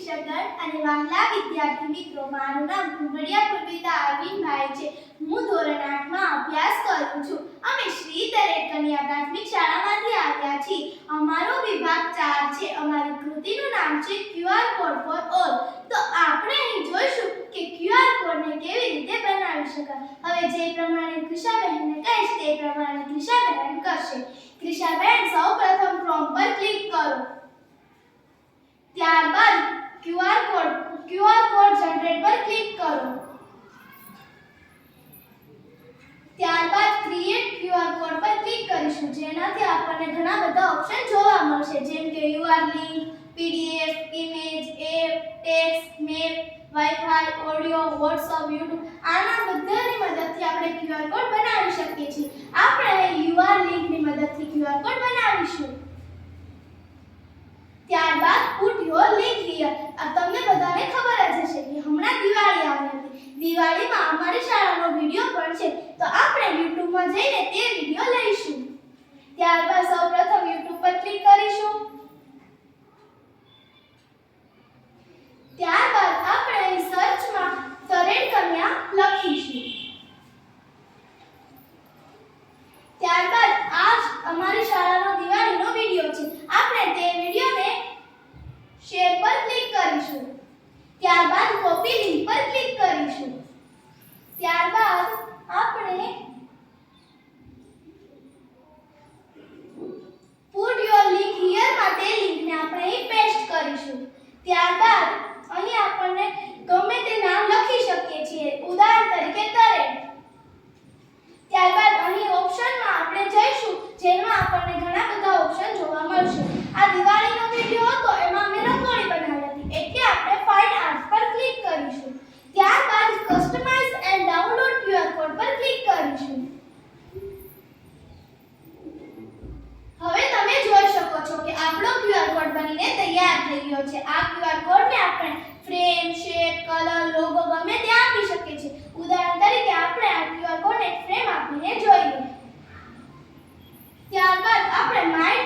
શિક્ષકગણ અને વહાલા વિદ્યાર્થી મિત્રો, મારું નામ કુંવરિયા પૂર્વિતા અરવિંદભાઈ છે. હું ધોરણ 8 માં અભ્યાસ કરું છું. અમે શ્રી દરેક કન્યા પ્રાથમિક શાળામાંથી આવ્યા છીએ. અમારો વિભાગ 4 છે. અમારી કૃતિનું નામ છે QR કોડ ફોર ઓલ. તો આપણે અહીં જોઈશું કે QR કોડને કેવી રીતે બનાવી શકાય. હવે જે પ્રમાણે ક્રિશાબહેનને કહીશ તે પ્રમાણે ક્રિશાબહેન કરશે. ક્રિશાબહેન સૌપ્રથમ ફોર્મ પર ક્લિક કરો. ત્યારબાદ QR કોડ જનરેટ પર ક્લિક કરો. ત્યારબાદ ક્રિએટ QR કોડ પર ક્લિક કરીશું, જેનાથી આપણને ઘણા બધા ઓપ્શન જોવા મળશે, જેમ કે UR link, PDF, image, app, text, map, wifi, audio, WhatsApp, YouTube. આના બધાની મદદથી આપણે QR કોડ બનાવી શકીએ છીએ. આપણે UR લિંકની મદદથી QR કોડ બનાવીશું. ત્યારબાદ પુટ યોર લિંક હિયર. આ તમને બધાને ખબર જ હશે કે હમણાં દિવાળી આવી હતી. દિવાળીમાં અમારી શાળાનો વિડિયો પણ છે, તો આપણે YouTube માં જઈને તે વિડિયો લઈશું. ત્યારબાદ સૌપ્રથમ YouTube પર ક્લિક કરીશું. ત્યારબાદ આપણે અહીં સર્ચમાં તરેડ કન્યા લખીશું. ત્યારબાદ આ અમારી શાળાનો દિવાળીનો વિડિયો છે. આપણે તે વિડિયોને શેર પર ક્લિક કરીશું. ત્યારબાદ કોપી લિંક પર ક્લિક કરીશું. ત્યારબાદ આપણે પુટ યોર લિંક હિયર માં તે લિંકને આપણે અહીં પેસ્ટ કરીશું. ત્યારબાદ અહીં આપણને ગમે તે નામ લખી શકીએ છીએ, ઉદાહરણ તરીકે તરેડ. ત્યારબાદ અહીં ઓપ્શનમાં આપણે જઈશું, જેમાં આપણને ઘણા બધા ઓપ્શન જોવા મળશે. આ દિવાળીનો વિડિયો હતો, એમાં મેં રંગોળી બનાવી હતી, એટલે આપણે ફાઇન્ડ આર્ટ પર ક્લિક કરીશું. ત્યારબાદ customise and download QR code પર ક્લિક કરીશું. હવે તમે જોઈ શકો છો કે આપણો QR કોડ બનીને તૈયાર થઈ ગયો છે. આ QR કોડને આપણે ફ્રેમ, શેપ, કલર, લોગો ગમે તે આપી શકીએ છીએ. ઉદાહરણ તરીકે આપણે આ QR કોડને ફ્રેમ આપીને જોઈએ. ત્યારબાદ આપણે માય